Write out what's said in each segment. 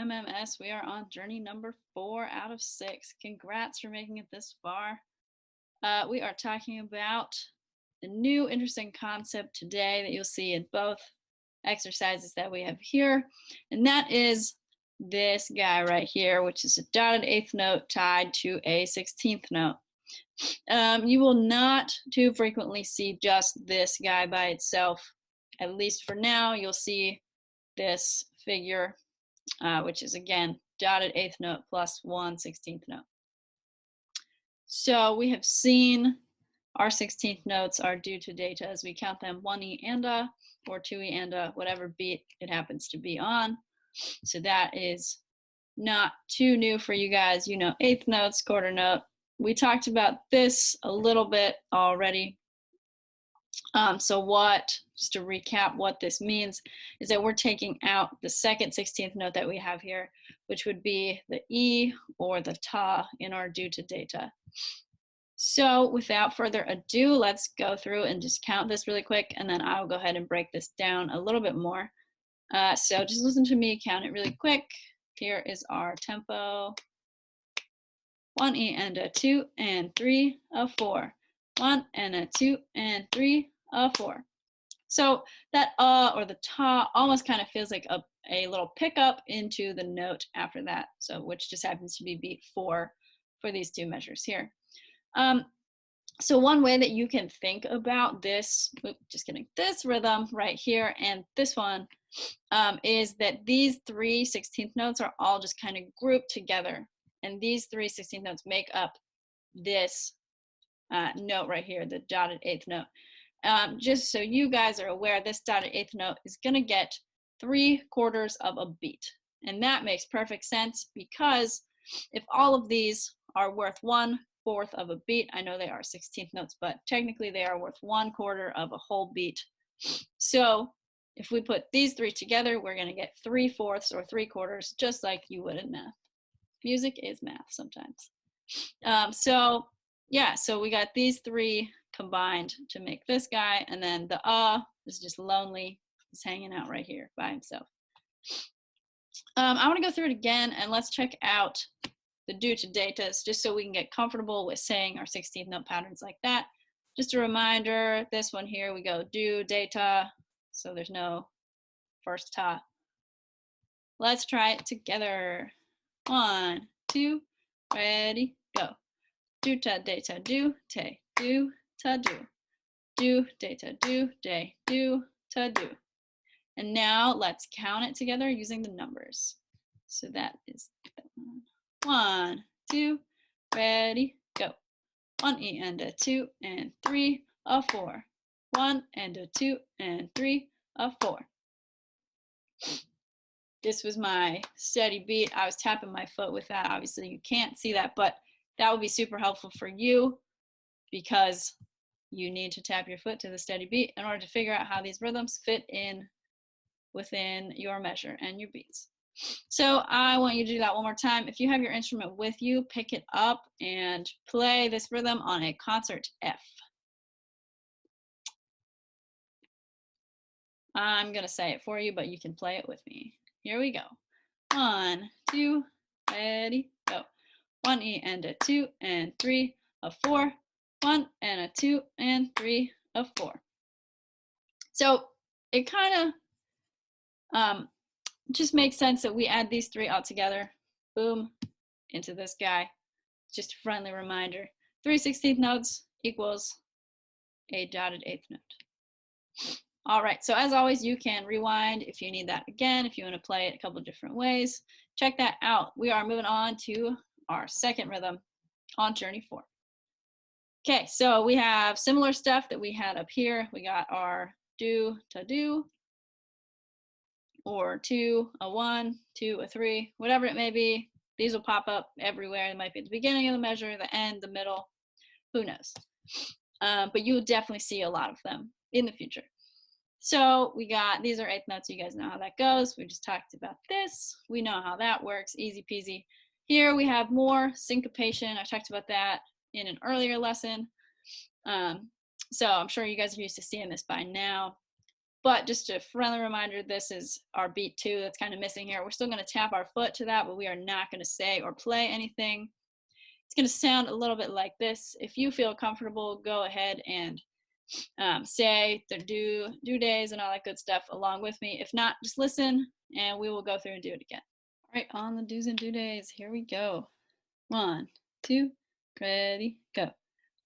MMS. We are on journey number 4 out of 6. Congrats for making it this far. We are talking about a new interesting concept today that you'll see in both exercises that we have here, and that is this guy right here, which is a dotted eighth note tied to a 16th note. You will not too frequently see just this guy by itself. At least for now, you'll see this figure, which is again dotted eighth note plus 1 16th note. So we have seen our 16th notes are due to data as we count them 1E and a, or 2E and a, whatever beat it happens to be on. So that is not too new for you guys. You know, eighth notes, quarter note. We talked about this a little bit already. Just to recap what this means is that we're taking out the second 16th note that we have here, which would be the E or the Ta in our due to data. So without further ado, let's go through and just count this really quick, and then I'll go ahead and break this down a little bit more. So just listen to me count it really quick. Here is our tempo. 1E and a 2 and 3, a 4. 1 and a 2 and 3, a 4. So that or the ta almost kind of feels like a little pickup into the note after that, so which just happens to be beat 4 for these two measures here. So one way that you can think about this, this rhythm right here and this one is that these 3 16th notes are all just kind of grouped together, and these 3 16th notes make up this note right here, the dotted eighth note. Just so you guys are aware, this dotted eighth note is going to get 3/4 of a beat. And that makes perfect sense, because if all of these are worth 1/4 of a beat, I know they are 16th notes, but technically they are worth 1/4 of a whole beat. So if we put these 3 together, we're going to get 3/4 or 3/4, just like you would in math. Music is math sometimes. So we got these 3 combined to make this guy, and then the is just lonely. He's hanging out right here by himself. I want to go through it again, and let's check out the due to datas just so we can get comfortable with saying our 16th note patterns like that. Just a reminder, this one here, we go due, data, so there's no first ta. Let's try it together. 1, 2, ready, go. Do ta data do te do ta do. Do data do day do ta do. And now let's count it together using the numbers. So that is 1, 2, ready, go. 1E and a 2 and 3, a 4. 1 and a 2 and 3, a 4. This was my steady beat. I was tapping my foot with that. Obviously you can't see that, but that would be super helpful for you, because you need to tap your foot to the steady beat in order to figure out how these rhythms fit in within your measure and your beats. So I want you to do that one more time. If you have your instrument with you, pick it up and play this rhythm on a concert F. I'm going to say it for you, but you can play it with me. Here we go. 1, 2, ready, go. 1E and a 2 and 3, a 4. 1 and a 2 and 3, a 4. So it kind of just makes sense that we add these 3 all together, boom, into this guy. Just a friendly reminder, 3 16th notes equals a dotted eighth note. All right, so as always, you can rewind if you need that again, if you want to play it a couple of different ways. Check that out. We are moving on to our second rhythm on journey 4. Okay, so we have similar stuff that we had up here. We got our do to do, or 2, a 1, 2, a 3, whatever it may be. These will pop up everywhere. It might be at the beginning of the measure, the end, the middle, who knows. But you will definitely see a lot of them in the future. So we got, these are eighth notes. You guys know how that goes. We just talked about this. We know how that works, easy peasy. Here we have more syncopation. I talked about that in an earlier lesson. So I'm sure you guys are used to seeing this by now. But just a friendly reminder, this is our beat 2 that's kind of missing here. We're still going to tap our foot to that, but we are not going to say or play anything. It's going to sound a little bit like this. If you feel comfortable, go ahead and say the due days and all that good stuff along with me. If not, just listen and we will go through and do it again. All right, on the do's and due days, here we go. 1, 2, ready, go.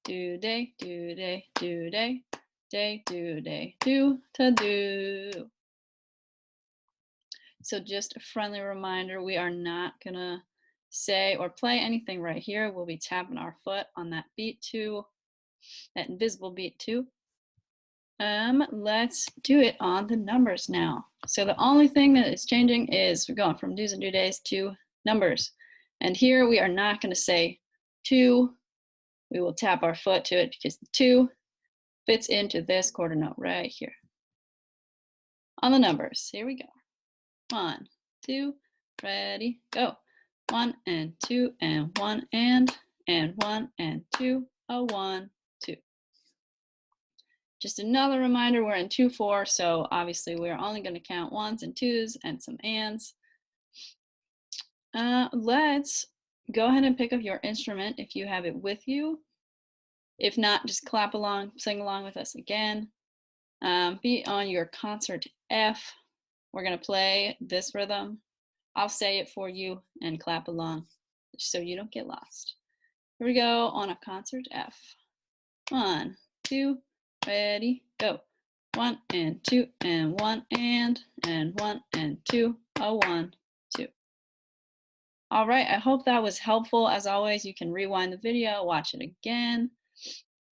Due day, due day, due day, day, due day, due to do. So just a friendly reminder, we are not gonna say or play anything right here. We'll be tapping our foot on that beat 2, that invisible beat 2. Let's do it on the numbers now. So the only thing that is changing is we're going from do's and due days to numbers. And here we are not going to say 2. We will tap our foot to it because the 2 fits into this quarter note right here. On the numbers, here we go. 1, 2, ready, go. 1 and 2 and 1 and 1 and 2, a 1, 2. Just another reminder, we're in 2/4, so obviously we're only going to count 1s and 2s and some ands. Let's go ahead and pick up your instrument if you have it with you. If not, just clap along, sing along with us again. Be on your concert F. We're going to play this rhythm. I'll say it for you and clap along so you don't get lost. Here we go on a concert F. 1, 2, ready, go. 1 and 2 and 1 and 1 and 2, a 1, 2. All right, I hope that was helpful. As always, you can rewind the video, watch it again.